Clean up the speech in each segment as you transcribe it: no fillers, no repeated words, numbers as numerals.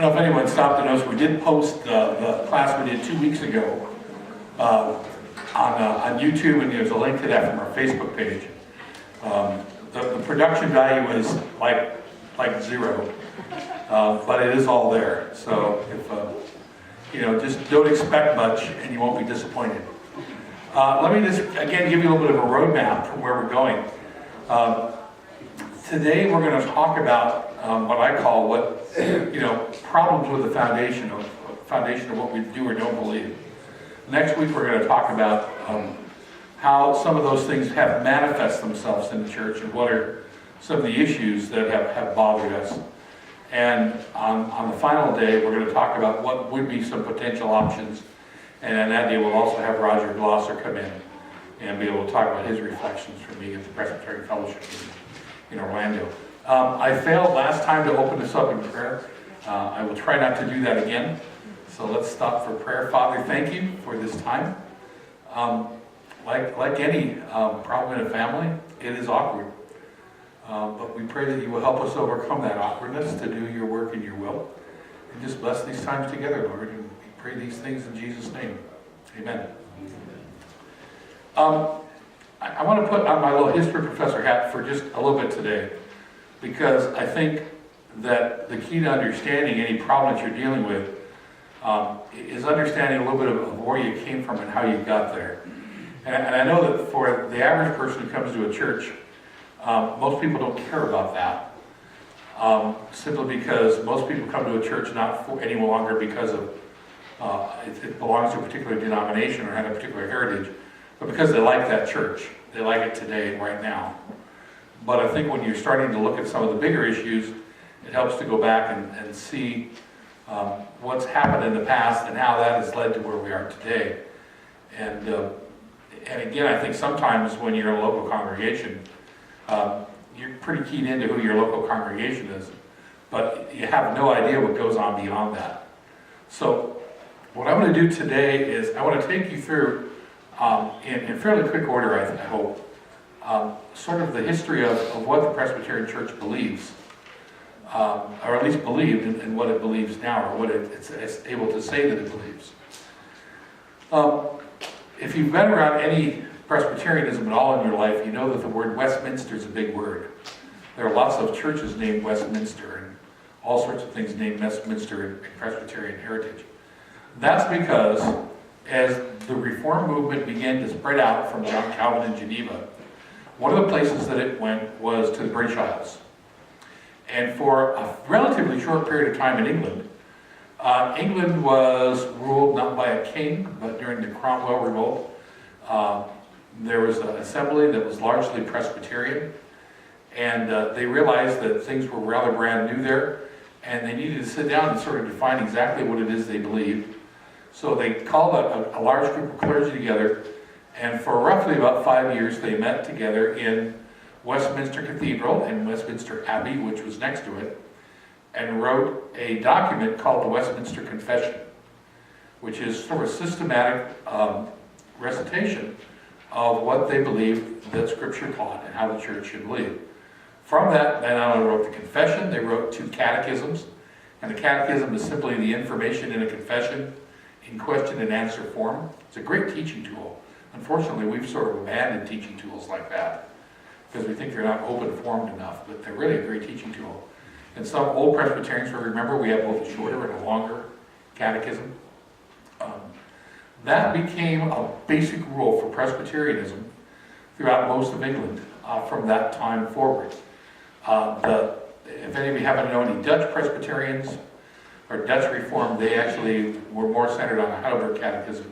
don't know if anyone stopped to notice, we did post the class we did 2 weeks ago on YouTube, and there's a link to that from our Facebook page. The production value is like zero, but it is all there. So if just don't expect much, and you won't be disappointed. Let me just again give you a little bit of a roadmap from where we're going. Today we're going to talk about what I call problems with the foundation of what we do or don't believe. Next week we're going to talk about how some of those things have manifest themselves in the church and what are some of the issues that have bothered us. And on the final day we're going to talk about what would be some potential options. And on that day we'll also have Roger Glosser come in and be able to talk about his reflections from being at the Presbyterian Fellowship in Orlando. I failed last time to open this up in prayer. I will try not to do that again. So let's stop for prayer. Father, thank you for this time. Like any problem in a family, it is awkward. But we pray that you will help us overcome that awkwardness to do your work and your will. And just bless these times together, Lord. And we pray these things in Jesus' name. Amen. I want to put on my little history professor hat for just a little bit today, because I think that the key to understanding any problem that you're dealing with is understanding a little bit of where you came from and how you got there. And I know that for the average person who comes to a church, most people don't care about that, simply because most people come to a church not any longer because of it belongs to a particular denomination or had a particular heritage, but because they like that church. They like it today, right now. But I think when you're starting to look at some of the bigger issues, it helps to go back and see what's happened in the past and how that has led to where we are today. And again, I think sometimes when you're in a local congregation, you're pretty keyed into who your local congregation is, but you have no idea what goes on beyond that. So what I'm going to do today is I want to take you through, in fairly quick order, I hope, sort of the history of what the Presbyterian Church believes, or at least believed, and what it believes now, or what it's able to say that it believes. If you've been around any Presbyterianism at all in your life, you know that the word Westminster is a big word. There are lots of churches named Westminster, and all sorts of things named Westminster in Presbyterian heritage. That's because as the Reform movement began to spread out from John Calvin in Geneva, one of the places that it went was to the British Isles. And for a relatively short period of time in England, England was ruled not by a king, but during the Cromwell Revolt, there was an assembly that was largely Presbyterian, and they realized that things were rather brand new there, and they needed to sit down and sort of define exactly what it is they believed. So they called a large group of clergy together, and for roughly about 5 years they met together in Westminster Cathedral and Westminster Abbey, which was next to it, and wrote a document called the Westminster Confession, which is sort of a systematic recitation of what they believed that Scripture taught and how the church should believe. From that, they not only wrote the confession, they wrote 2 catechisms, and the catechism is simply the information in a confession in question and answer form. It's a great teaching tool. Unfortunately, we've sort of abandoned teaching tools like that because we think they're not open-formed enough, but they're really a great teaching tool. And some old Presbyterians will remember we have both a shorter and a longer catechism. That became a basic rule for Presbyterianism throughout most of England from that time forward. If any of you haven't known any Dutch Presbyterians or Dutch Reformed, they actually were more centered on the Heidelberg Catechism,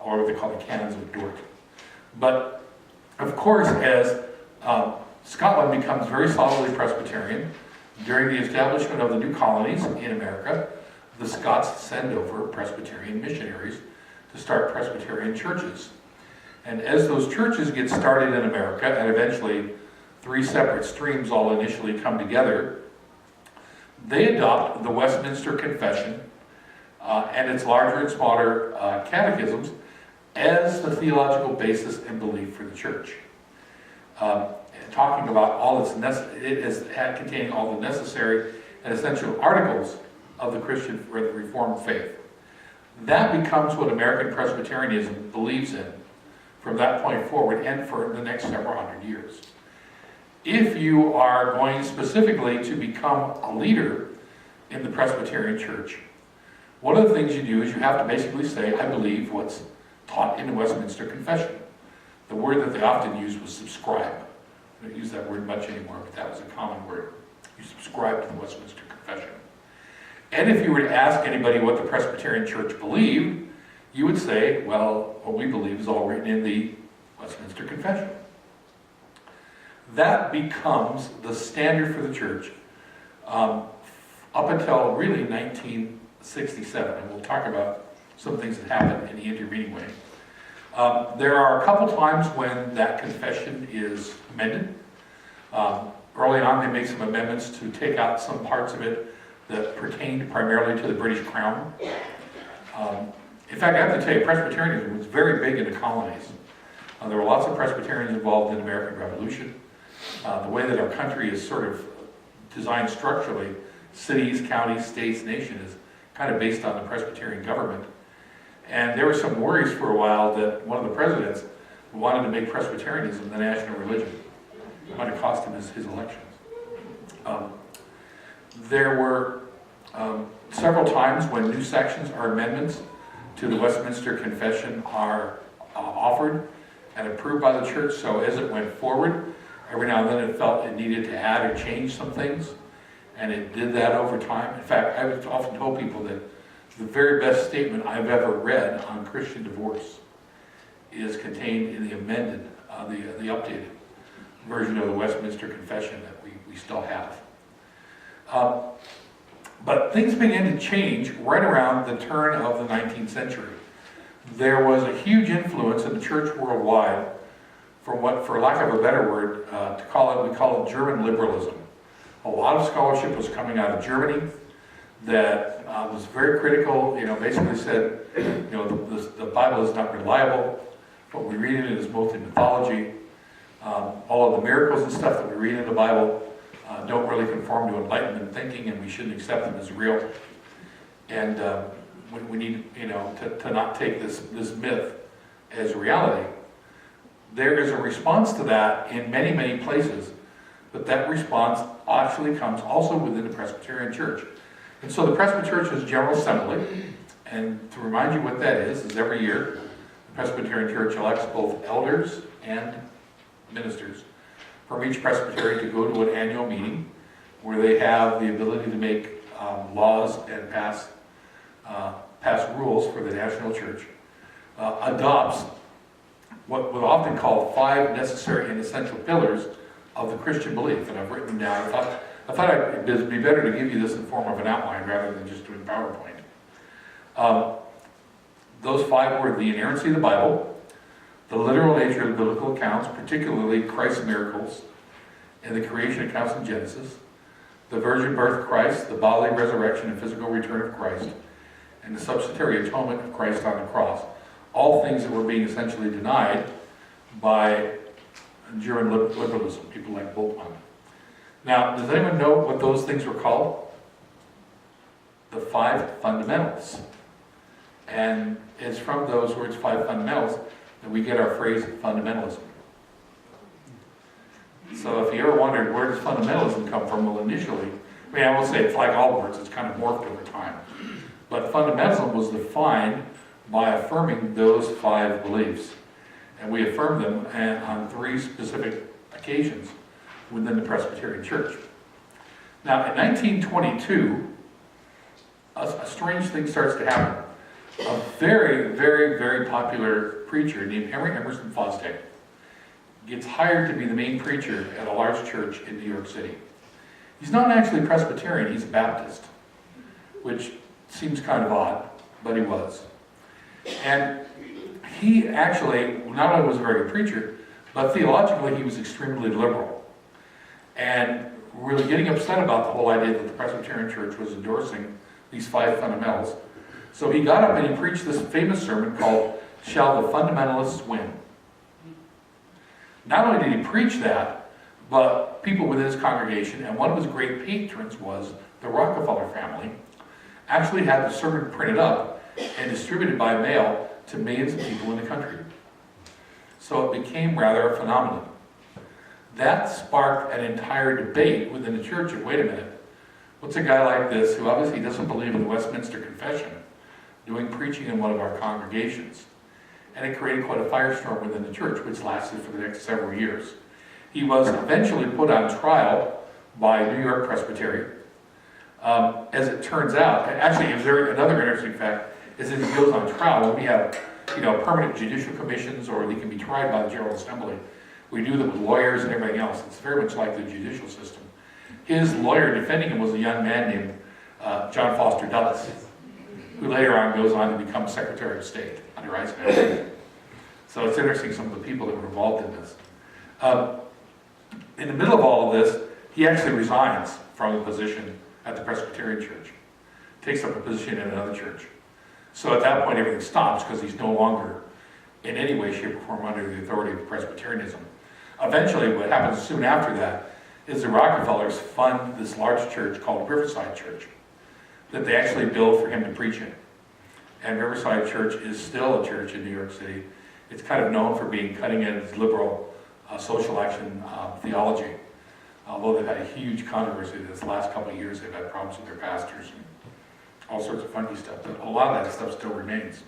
or what they call the Canons of Dort. But of course, as Scotland becomes very solidly Presbyterian, during the establishment of the new colonies in America, the Scots send over Presbyterian missionaries to start Presbyterian churches. And as those churches get started in America, and eventually 3 separate streams all initially come together, they adopt the Westminster Confession and its larger and smaller catechisms as the theological basis and belief for the church. Talking about all its containing all the necessary and essential articles of the Christian or the Reformed faith. That becomes what American Presbyterianism believes in from that point forward and for the next several hundred years. If you are going specifically to become a leader in the Presbyterian Church, one of the things you do is you have to basically say, I believe what's taught in the Westminster Confession. The word that they often used was subscribe. I don't use that word much anymore, but that was a common word. You subscribe to the Westminster Confession. And if you were to ask anybody what the Presbyterian Church believed, you would say, well, what we believe is all written in the Westminster Confession. That becomes the standard for the church up until really 1967. And we'll talk about some things that happened in the intervening way. There are a couple times when that confession is amended. Early on, they make some amendments to take out some parts of it that pertained primarily to the British Crown. In fact, I have to tell you, Presbyterianism was very big in the colonies. There were lots of Presbyterians involved in the American Revolution. The way that our country is sort of designed structurally, cities, counties, states, nation, is kind of based on the Presbyterian government. And there were some worries for a while that one of the presidents wanted to make Presbyterianism the national religion. It might have cost him his elections. There were several times when new sections or amendments to the Westminster Confession are offered and approved by the church. So as it went forward, every now and then it felt it needed to add or change some things, and it did that over time. In fact, I would often tell people that the very best statement I've ever read on Christian divorce is contained in the amended, the updated version of the Westminster Confession that we still have. But things began to change right around the turn of the 19th century. There was a huge influence in the church worldwide from what, for lack of a better word, we call it German liberalism. A lot of scholarship was coming out of Germany that was very critical, basically said, the Bible is not reliable. What we read in it is mostly mythology. All of the miracles and stuff that we read in the Bible don't really conform to Enlightenment thinking, and we shouldn't accept them as real. And we need, to not take this myth as reality. There is a response to that in many, many places, but that response actually comes also within the Presbyterian Church. And so the Presbyterian Church's General Assembly, and to remind you what that is every year, the Presbyterian Church elects both elders and ministers from each presbytery to go to an annual meeting where they have the ability to make laws and pass rules for the national church, adopts what was often called 5 necessary and essential pillars of the Christian belief. And I've written them down. I thought it would be better to give you this in the form of an outline rather than just doing PowerPoint. Those 5 were the inerrancy of the Bible, the literal nature of the biblical accounts, particularly Christ's miracles and the creation accounts in Genesis, the virgin birth of Christ, the bodily resurrection and physical return of Christ, and the substitutionary atonement of Christ on the cross. All things that were being essentially denied by German liberalism, people like Bultmann. Now, does anyone know what those things were called? The 5 fundamentals. And it's from those words, 5 fundamentals, that we get our phrase fundamentalism. So if you ever wondered where does fundamentalism come from, well, initially, I will say it's like all words, it's kind of morphed over time. But fundamentalism was defined by affirming those 5 beliefs. And we affirmed them on 3 specific occasions within the Presbyterian Church. Now, in 1922, a strange thing starts to happen. A very, very, very popular preacher named Henry Emerson Fosdick gets hired to be the main preacher at a large church in New York City. He's not actually Presbyterian, he's a Baptist, which seems kind of odd, but he was. And he actually not only was a very good preacher, but theologically he was extremely liberal. And really getting upset about the whole idea that the Presbyterian Church was endorsing these 5 fundamentals. So he got up and he preached this famous sermon called, "Shall the Fundamentalists Win?" Not only did he preach that, but people within his congregation, and one of his great patrons was the Rockefeller family, actually had the sermon printed up and distributed by mail to millions of people in the country. So it became rather a phenomenon. That sparked an entire debate within the church of, wait a minute, what's a guy like this who obviously doesn't believe in the Westminster Confession doing preaching in one of our congregations? And it created quite a firestorm within the church, which lasted for the next several years. He was eventually put on trial by New York Presbyterian. As it turns out, actually, another interesting fact is that he goes on trial when we have, permanent judicial commissions, or they can be tried by the General Assembly. We do them with lawyers and everything else. It's very much like the judicial system. His lawyer defending him was a young man named John Foster Dulles, who later on goes on to become Secretary of State under Eisenhower. So it's interesting, some of the people that were involved in this. In the middle of all of this, he actually resigns from the position at the Presbyterian Church, takes up a position in another church. So at that point, everything stops because he's no longer in any way, shape, or form under the authority of Presbyterianism. Eventually, what happens soon after that is the Rockefellers fund this large church called Riverside Church that they actually build for him to preach in. And Riverside Church is still a church in New York City. It's kind of known for being cutting-edge liberal social action theology. Although they've had a huge controversy this last couple of years, they've had problems with their pastors and all sorts of funky stuff, but a lot of that stuff still remains.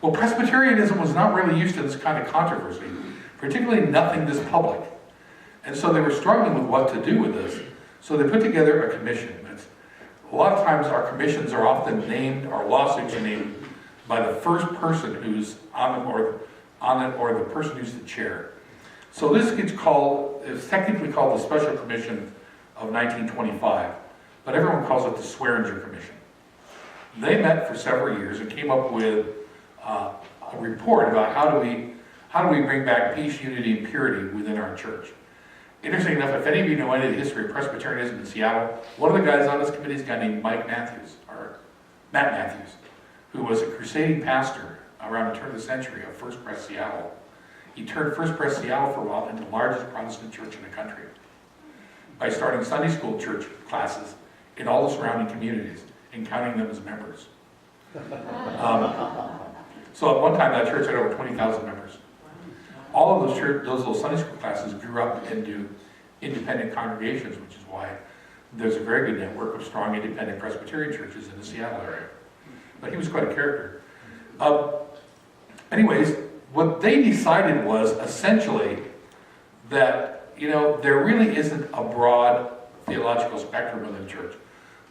Well, Presbyterianism was not really used to this kind of controversy, particularly nothing this public. And so they were struggling with what to do with this. So they put together a commission. A lot of times our commissions are often named, our lawsuits are named by the first person who's on it, or the person who's the chair. So this it's technically called the Special Commission of 1925, but everyone calls it the Swearinger Commission. They met for several years and came up with a report about how do we bring back peace, unity, and purity within our church. Interesting enough, if any of you know any of the history of Presbyterianism in Seattle, one of the guys on this committee is a guy named Matt Matthews, who was a crusading pastor around the turn of the century of First Pres Seattle. He turned First Pres Seattle for a while into the largest Protestant church in the country by starting Sunday school church classes in all the surrounding communities and counting them as members. So at one time that church had over 20,000 members. All of those little Sunday school classes grew up into independent congregations, which is why there's a very good network of strong independent Presbyterian churches in the Seattle area. But he was quite a character. Anyways, what they decided was essentially that, there really isn't a broad theological spectrum within the church.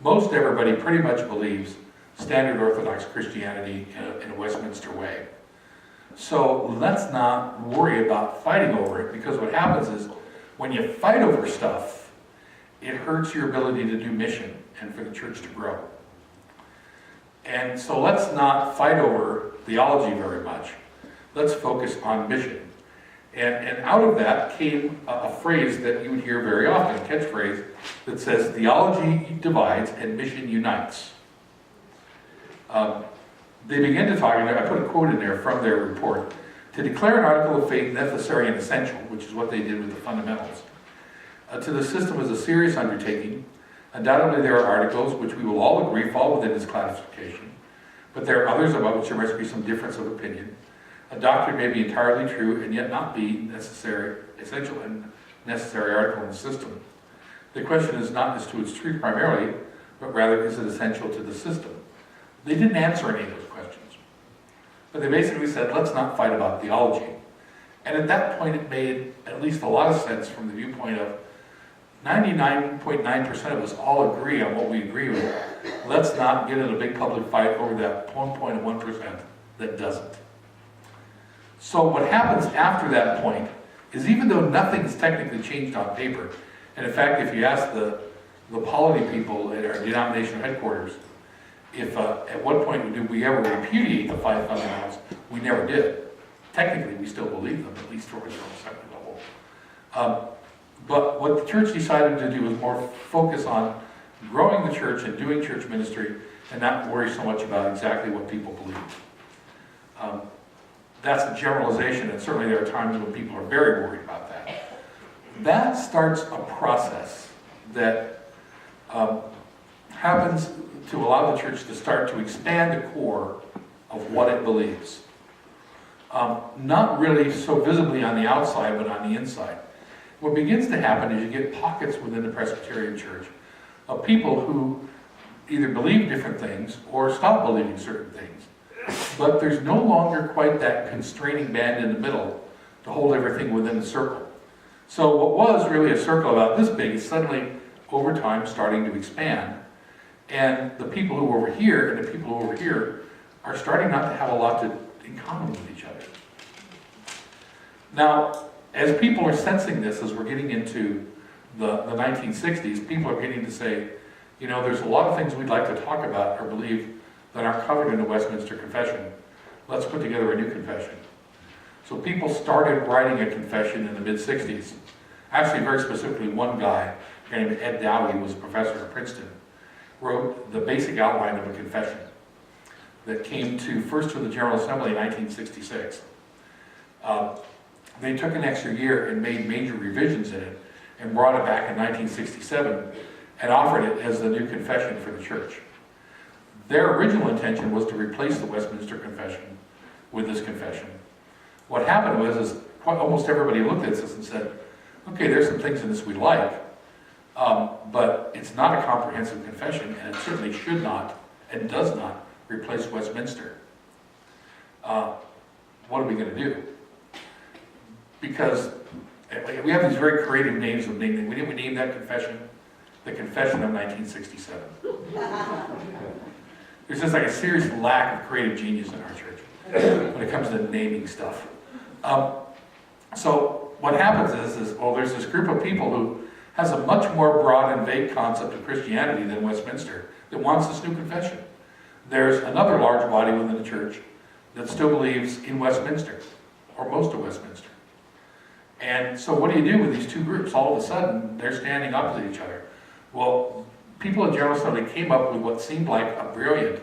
Most everybody pretty much believes standard Orthodox Christianity in a Westminster way. So let's not worry about fighting over it, because what happens is when you fight over stuff, it hurts your ability to do mission and for the church to grow. And so let's not fight over theology very much. Let's focus on mission. And out of that came a phrase that you would hear very often, a catchphrase that says, theology divides and mission unites. They began to talk, and I put a quote in there from their report, to declare an article of faith necessary and essential, which is what they did with the fundamentals, to the system as a serious undertaking. Undoubtedly there are articles which we will all agree fall within this classification, but there are others about which there must be some difference of opinion. A doctrine may be entirely true and yet not be essential and necessary article in the system. The question is not as to its truth primarily, but rather is it essential to the system. They didn't answer any of those questions, but they basically said, let's not fight about theology. And at that point it made at least a lot of sense from the viewpoint of 99.9% of us all agree on what we agree with. Let's not get in a big public fight over that 1.1% that doesn't. So what happens after that point is, even though nothing's technically changed on paper, and in fact, if you ask the polity people at our denominational headquarters, if at what point did we ever repudiate the five fundamentals, we never did. Technically, we still believe them, at least for a second level. But what the church decided to do was more focus on growing the church and doing church ministry, and not worry so much about exactly what people believe. That's a generalization, and certainly there are times when people are very worried about that. That starts a process that happens to allow the church to start to expand the core of what it believes. Not really so visibly on the outside, but on the inside. What begins to happen is you get pockets within the Presbyterian Church of people who either believe different things or stop believing certain things. But there's no longer quite that constraining band in the middle to hold everything within the circle. So what was really a circle about this big is suddenly, over time, starting to expand. And the people who are over here and the people who are over here are starting not to have a lot in common with each other. Now, as people are sensing this, as we're getting into the 1960s, people are getting to say, you know, there's a lot of things we'd like to talk about or believe that aren't covered in the Westminster Confession. Let's put together a new confession. So people started writing a confession in the mid-60s. Actually, very specifically, one guy named Ed Dowey, was a professor at Princeton, wrote the basic outline of a confession that came first to the General Assembly in 1966. They took an extra year and made major revisions in it and brought it back in 1967 and offered it as the new confession for the church. Their original intention was to replace the Westminster Confession with this confession. What happened was almost everybody looked at this and said, okay, there's some things in this we like, but it's not a comprehensive confession, and it certainly should not and does not replace Westminster. What are we going to do? Because we have these very creative names of naming. We didn't name that confession the Confession of 1967. There's just like a serious lack of creative genius in our church when it comes to naming stuff. So what happens is there's this group of people who has a much more broad and vague concept of Christianity than Westminster that wants this new confession. There's another large body within the church that still believes in Westminster, or most of Westminster. And so what do you do with these two groups? All of a sudden, they're standing opposite each other. Well, people at General Assembly came up with what seemed like a brilliant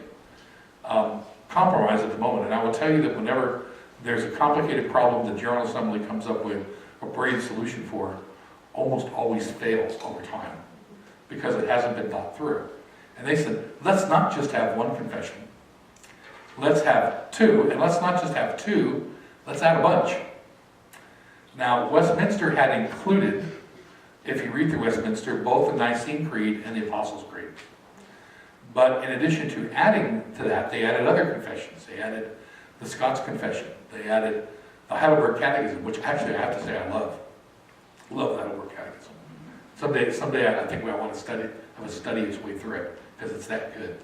compromise at the moment. And I will tell you that whenever there's a complicated problem that General Assembly comes up with a brilliant solution for, almost always fails over time because it hasn't been thought through. And they said, let's not just have one confession. Let's have two, and let's not just have two, let's add a bunch. Now, Westminster had included, if you read through Westminster, both the Nicene Creed and the Apostles' Creed. But in addition to adding to that, they added other confessions. They added the Scots Confession. They added the Heidelberg Catechism, which actually I have to say I love. Love the Heidelberg Catechism. Someday I think I want to have a study its way through it, because it's that good.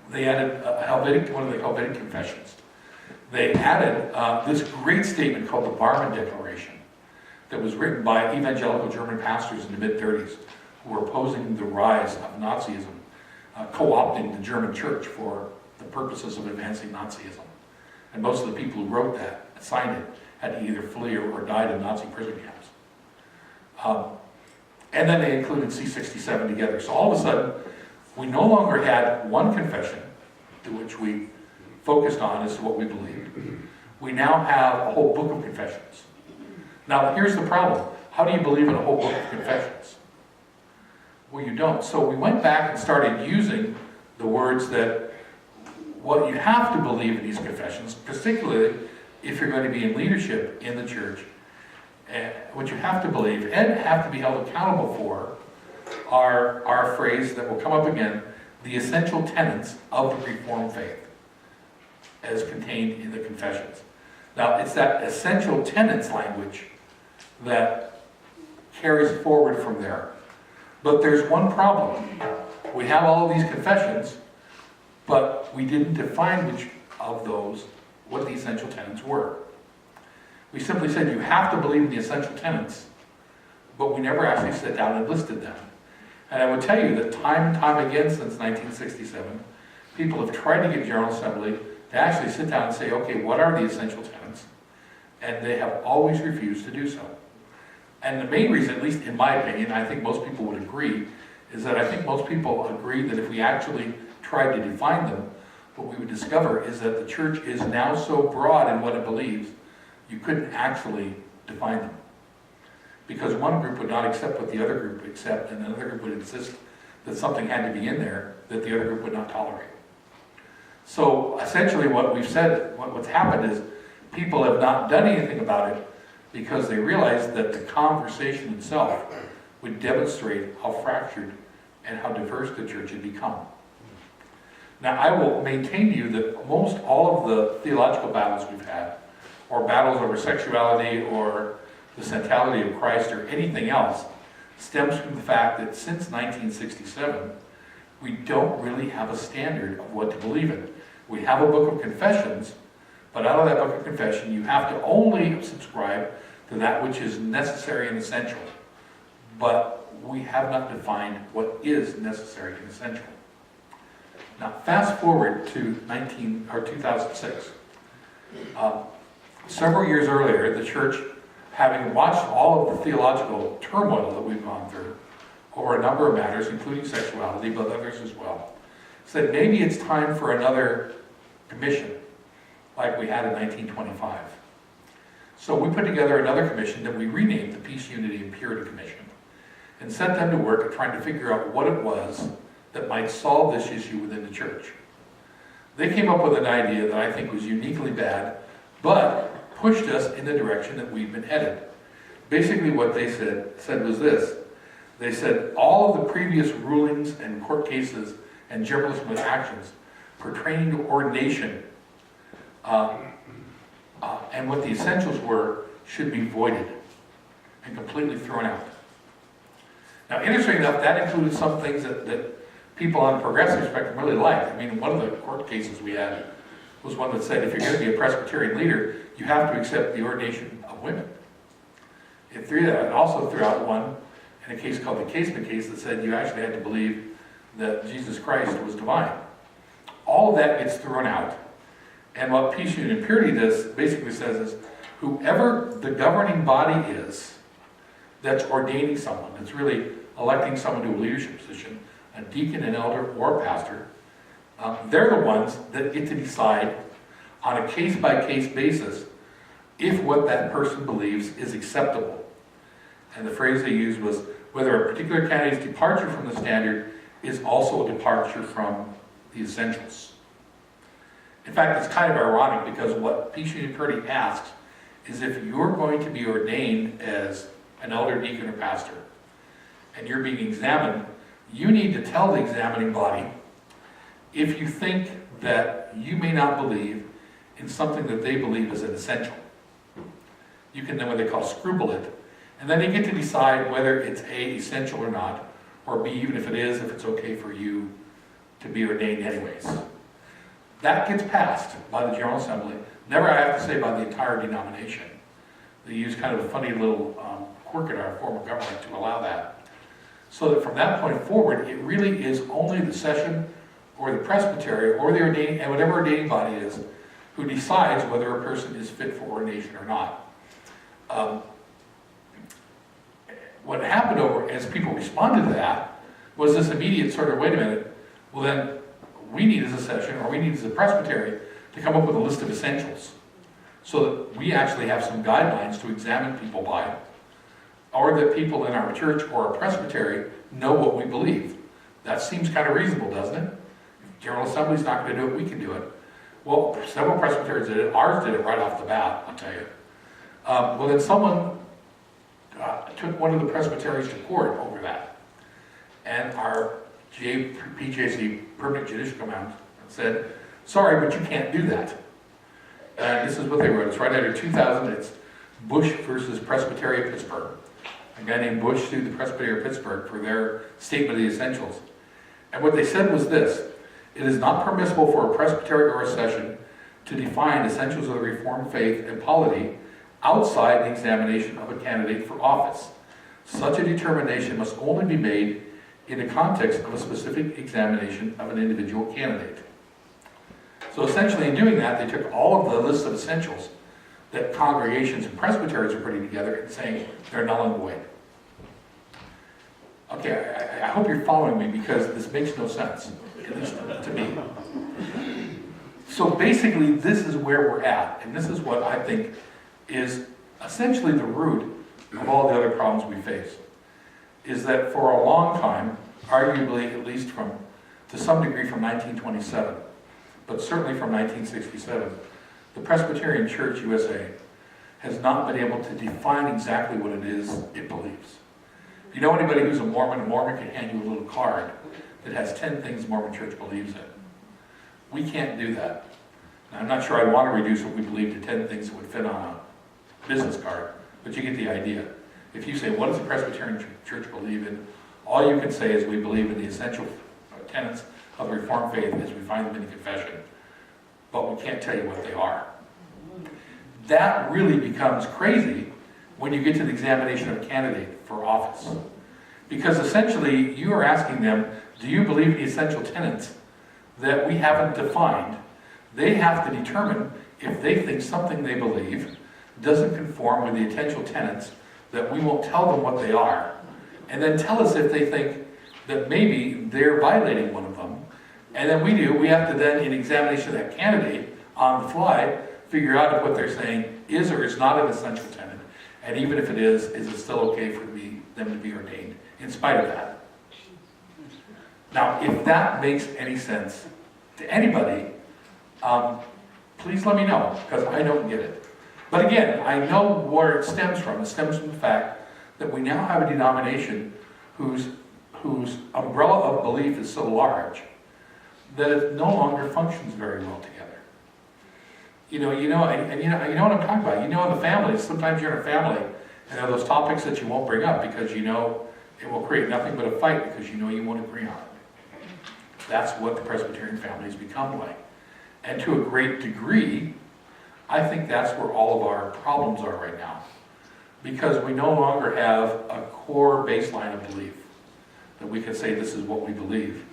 They added one of the Helvetic Confessions. They added this great statement called the Barmen Declaration that was written by evangelical German pastors in the mid-30s who were opposing the rise of Nazism, co-opting the German church for the purposes of advancing Nazism. And most of the people who wrote that, signed it, had to either flee or died in Nazi prison camps. And then they included C67 together. So all of a sudden, we no longer had one confession to which we focused on as to what we believed. We now have a whole book of confessions. Now, here's the problem. How do you believe in a whole book of confessions? Well, you don't. So we went back and started using the words that what you have to believe in these confessions, particularly if you're going to be in leadership in the church, what you have to believe and have to be held accountable for are a phrase that will come up again, the essential tenets of the Reformed faith, as contained in the confessions. Now, it's that essential tenets language that carries forward from there. But there's one problem. We have all of these confessions, but we didn't define which of those, what the essential tenets were. We simply said you have to believe in the essential tenets, but we never actually sat down and listed them. And I would tell you that time and time again since 1967, people have tried to get General Assembly to actually sit down and say, okay, what are the essential tenets? And they have always refused to do so. And the main reason, at least in my opinion, I think most people would agree, is that I think most people agree that if we actually tried to define them, what we would discover is that the church is now so broad in what it believes, you couldn't actually define them. Because one group would not accept what the other group accept, and another group would insist that something had to be in there that the other group would not tolerate. So essentially what we've said, what's happened is people have not done anything about it because they realized that the conversation itself would demonstrate how fractured and how diverse the church had become. Now, I will maintain to you that most all of the theological battles we've had, or battles over sexuality or the centrality of Christ or anything else, stems from the fact that since 1967, we don't really have a standard of what to believe in. We have a book of confessions, but out of that book of confession, you have to only subscribe to that which is necessary and essential. But we have not defined what is necessary and essential. Now, fast forward to 2006. Several years earlier, the church, having watched all of the theological turmoil that we've gone through over a number of matters, including sexuality, but others as well, said maybe it's time for another commission, like we had in 1925. So we put together another commission that we renamed the Peace, Unity, and Purity Commission, and set them to work at trying to figure out what it was that might solve this issue within the church. They came up with an idea that I think was uniquely bad, but pushed us in the direction that we've been headed. Basically what they said was this. They said all of the previous rulings and court cases and journalistic actions pertaining to ordination and what the essentials were should be voided and completely thrown out. Now, interestingly enough, that included some things that people on the progressive spectrum really liked. I mean, one of the court cases we had was one that said if you're going to be a Presbyterian leader, you have to accept the ordination of women. It also threw out one in a case called the Casement case that said you actually had to believe that Jesus Christ was divine. All of that gets thrown out. And what Peace, Unity, and Purity basically says is whoever the governing body is that's ordaining someone, that's really electing someone to a leadership position, a deacon, an elder, or a pastor, they're the ones that get to decide on a case-by-case basis if what that person believes is acceptable. And the phrase they used was whether a particular candidate's departure from the standard is also a departure from the essentials. In fact, it's kind of ironic because what Peace, Unity, and Purity asks is if you're going to be ordained as an elder, deacon, or pastor, and you're being examined, you need to tell the examining body if you think that you may not believe in something that they believe is an essential. You can then what they call scruple it, and then they get to decide whether it's A, essential or not, or B, even if it is, if it's okay for you to be ordained anyways. That gets passed by the General Assembly. Never, I have to say, by the entire denomination. They use kind of a funny little quirk in our form of government to allow that. So that from that point forward, it really is only the session or the presbytery or the ordaining, and whatever ordaining body is, who decides whether a person is fit for ordination or not. What happened as people responded to that was this immediate sort of, wait a minute, well then we need as a session, or we need as a presbytery, to come up with a list of essentials so that we actually have some guidelines to examine people by, or that people in our church or a presbytery know what we believe. That seems kind of reasonable, doesn't it? If General Assembly's not going to do it, we can do it. Well, several presbyteries did it. Ours did it right off the bat, I'll tell you. Well, then someone took one of the presbyteries to court over that. And our PJC, Permanent Judicial Command, said, sorry, but you can't do that. And this is what they wrote. It's right under 2000. It's Bush versus Presbytery of Pittsburgh. A guy named Bush sued the Presbytery of Pittsburgh for their statement of the essentials. And what they said was this: it is not permissible for a presbytery or a session to define essentials of the Reformed faith and polity outside the examination of a candidate for office. Such a determination must only be made in the context of a specific examination of an individual candidate. So essentially in doing that, they took all of the lists of essentials that congregations and presbyteries are putting together and saying they're null and void. Okay, I hope you're following me because this makes no sense, at least to me. So basically this is where we're at, and this is what I think is essentially the root of all the other problems we face. Is that for a long time, arguably at least to some degree from 1927, but certainly from 1967, the Presbyterian Church USA has not been able to define exactly what it is it believes. If you know anybody who's a Mormon can hand you a little card that has 10 things the Mormon Church believes in. We can't do that. Now, I'm not sure I'd want to reduce what we believe to 10 things that would fit on a business card, but you get the idea. If you say, what does the Presbyterian Church believe in? All you can say is we believe in the essential tenets of the Reformed faith as we find them in the Confession, but we can't tell you what they are. That really becomes crazy when you get to the examination of a candidate for office. Because essentially, you are asking them, do you believe in the essential tenets that we haven't defined? They have to determine if they think something they believe doesn't conform with the essential tenets that we won't tell them what they are, and then tell us if they think that maybe they're violating one of them. And then we have to then, in examination of that candidate, on the fly, figure out if what they're saying is or is not an essential tenet. And even if it is it still okay for them to be ordained, in spite of that? Now, if that makes any sense to anybody, please let me know, because I don't get it. But again, I know where it stems from. It stems from the fact that we now have a denomination whose umbrella of belief is so large that it no longer functions very well together. You know what I'm talking about. You know, in the family, sometimes you're in a family, and there are those topics that you won't bring up because you know it will create nothing but a fight because you know you won't agree on it. That's what the Presbyterian family has become like. And to a great degree, I think that's where all of our problems are right now. Because we no longer have a core baseline of belief that we can say this is what we believe.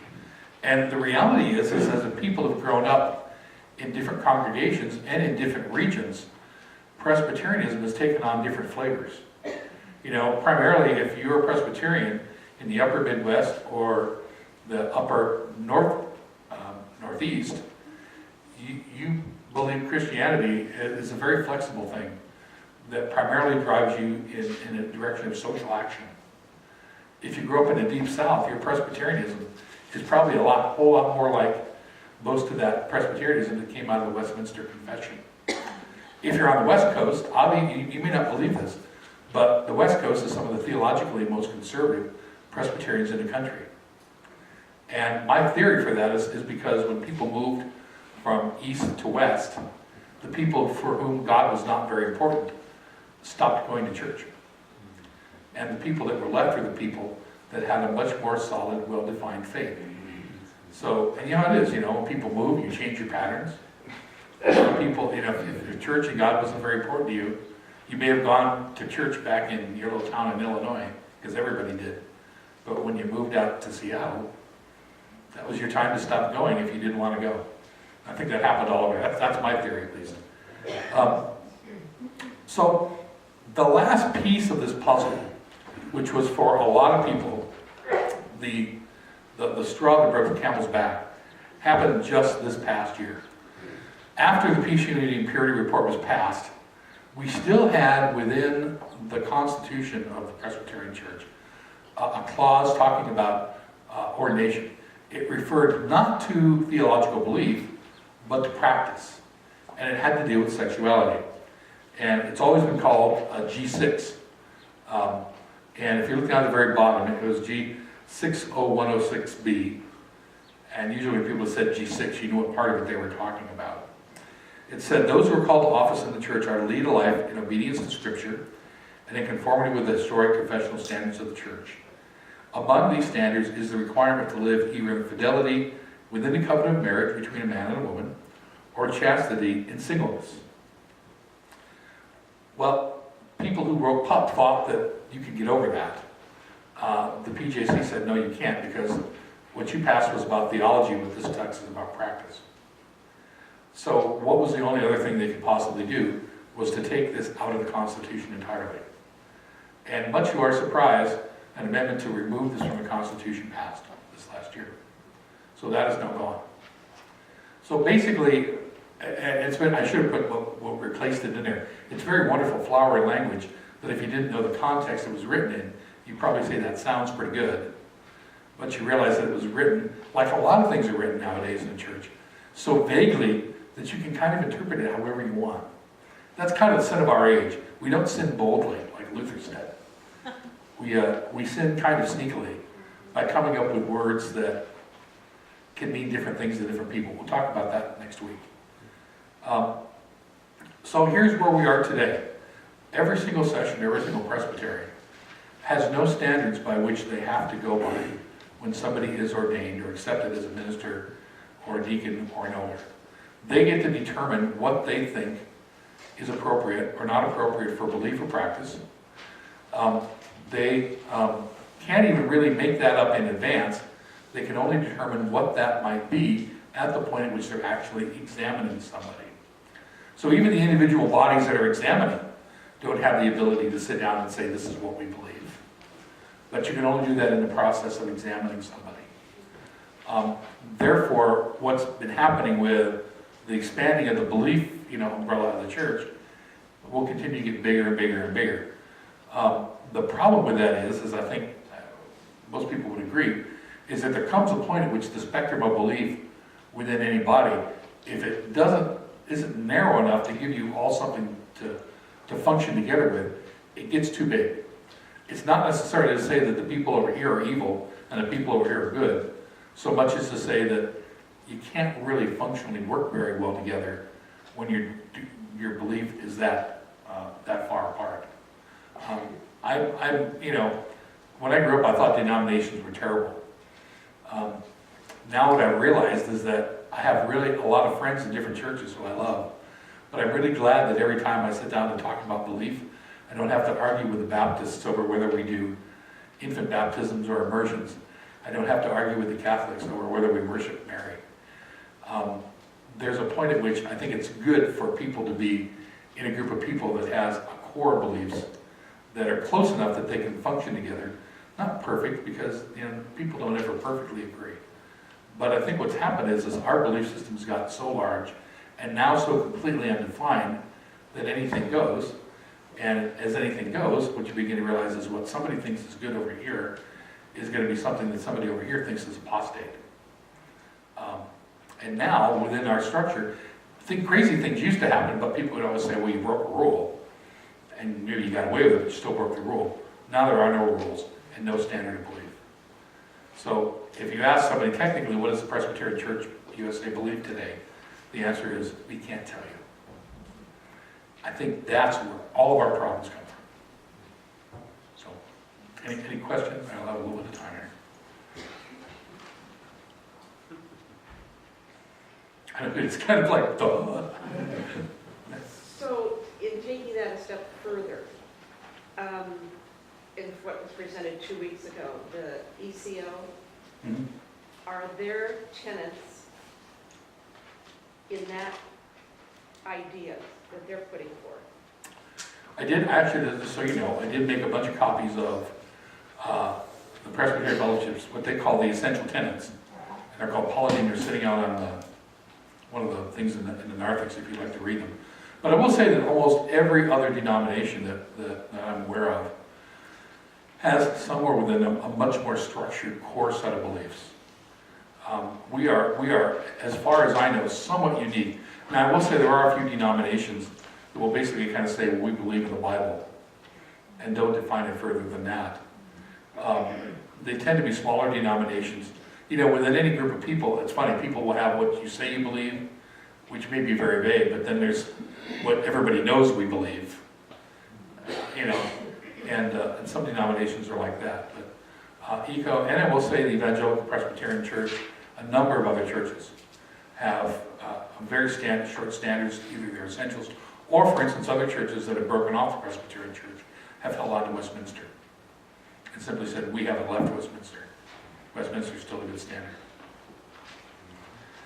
And the reality is as the people have grown up in different congregations and in different regions, Presbyterianism has taken on different flavors. You know, primarily if you're a Presbyterian in the upper Midwest or the upper Northeast, you believe Christianity is a very flexible thing that primarily drives you in a direction of social action. If you grew up in the Deep South, your Presbyterianism is probably a whole lot more like most of that Presbyterianism that came out of the Westminster Confession. If you're on the West Coast, you may not believe this, but the West Coast is some of the theologically most conservative Presbyterians in the country. And my theory for that is because when people moved from east to west, the people for whom God was not very important stopped going to church. And the people that were left were the people that had a much more solid, well-defined faith. So, and you know how it is, when people move, you change your patterns. Some people, if your church and God wasn't very important to you, you may have gone to church back in your little town in Illinois, because everybody did. But when you moved out to Seattle, that was your time to stop going if you didn't want to go. I think that happened all over. That's my theory, at least. So the last piece of this puzzle, which was for a lot of people, the straw that broke the camel's back, happened just this past year. After the Peace, Unity, and Purity report was passed, we still had within the Constitution of the Presbyterian Church a clause talking about ordination. It referred not to theological belief, but to practice. And it had to do with sexuality. And it's always been called G6. And if you look down at the very bottom, it was G60106B. And usually when people said G6, you knew what part of it they were talking about. It said, those who are called to office in the church are to lead a life in obedience to Scripture and in conformity with the historic confessional standards of the church. Among these standards is the requirement to live either in fidelity within the covenant of marriage between a man and a woman, or chastity in singleness. Well, people who wrote PUP thought that you could get over that. The PJC said, no, you can't, because what you passed was about theology, but this text is about practice. So what was the only other thing they could possibly do was to take this out of the Constitution entirely. And much to our surprise, an amendment to remove this from the Constitution passed this last year. So that is now gone. So basically, it's been, I should have put what replaced it in there. It's very wonderful flowery language that if you didn't know the context it was written in, you'd probably say that sounds pretty good. but you realize that it was written, like a lot of things are written nowadays in the church, so vaguely that you can kind of interpret it however you want. That's kind of the sin of our age. We don't sin boldly, like Luther said. We sin kind of sneakily by coming up with words that can mean different things to different people. We'll talk about that next week. So here's where we are today. Every single session, every single presbytery has no standards by which they have to go by when somebody is ordained or accepted as a minister or a deacon or an elder. They get to determine what they think is appropriate or not appropriate for belief or practice. They can't even really make that up in advance. They can only determine what that might be at the point at which they're actually examining somebody. So even the individual bodies that are examining don't have the ability to sit down and say, this is what we believe. But you can only do that in the process of examining somebody. Therefore, what's been happening with the expanding of the belief, umbrella of the church will continue to get bigger and bigger and bigger. The problem with that is I think most people would agree, is that there comes a point at which the spectrum of belief within any body, if it isn't narrow enough to give you all something to function together with, it gets too big. It's not necessarily to say that the people over here are evil and the people over here are good, so much as to say that you can't really functionally work very well together when your belief is that far apart. When I grew up, I thought denominations were terrible. Now what I've realized is that I have really a lot of friends in different churches who I love, but I'm really glad that every time I sit down to talk about belief, I don't have to argue with the Baptists over whether we do infant baptisms or immersions. I don't have to argue with the Catholics over whether we worship Mary. There's a point at which I think it's good for people to be in a group of people that has a core beliefs that are close enough that they can function together. Not perfect, because people don't ever perfectly agree. But I think what's happened is our belief system's gotten so large and now so completely undefined that anything goes. And as anything goes, what you begin to realize is what somebody thinks is good over here is going to be something that somebody over here thinks is apostate. And now, within our structure, I think crazy things used to happen, but people would always say, well, you broke a rule. And maybe you got away with it, but you still broke the rule. Now there are no rules and no standard of belief. So if you ask somebody technically, what does the Presbyterian Church USA believe today? The answer is, we can't tell you. I think that's where all of our problems come from. So, any questions? I'll have a little bit of time here. I know it's kind of like, duh. So, in taking that a step further, in what was presented 2 weeks ago, the ECO, are there tenets in that idea that they're putting forth? I did actually, just so you know, I did make a bunch of copies of the Presbyterian Fellowship's, what they call the essential tenets. And they're called Pauline. They're sitting out on one of the things in the narthex if you'd like to read them. But I will say that almost every other denomination that I'm aware of has somewhere within a much more structured core set of beliefs. We are, as far as I know, somewhat unique. Now I will say there are a few denominations that will basically kind of say, well, we believe in the Bible, and don't define it further than that. They tend to be smaller denominations. Within any group of people, it's funny, people will have what you say you believe, which may be very vague, but then there's what everybody knows we believe. And some denominations are like that. But ECO, and I will say the Evangelical Presbyterian Church, a number of other churches have very short standards, either their essentials, or for instance, other churches that have broken off the Presbyterian Church have held on to Westminster and simply said, we haven't left Westminster. Westminster is still a good standard.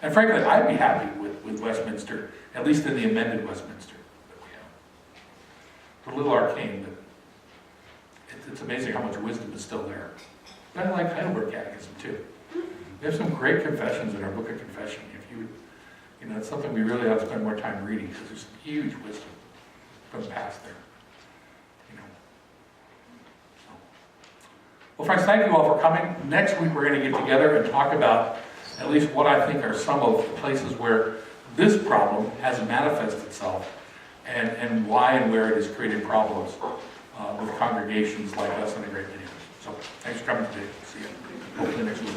And frankly, I'd be happy with Westminster, at least in the amended Westminster that we have. We're a little arcane, but it's amazing how much wisdom is still there. But I like Heidelberg Catechism too. We have some great confessions in our Book of Confession. If you would, it's something we really ought to spend more time reading, because there's some huge wisdom from the past there. Well, friends, thank you all for coming. Next week, we're going to get together and talk about at least what I think are some of the places where this problem has manifested itself and why and where it has created problems with congregations like us and a great many others. So thanks for coming today. See you hopefully next week.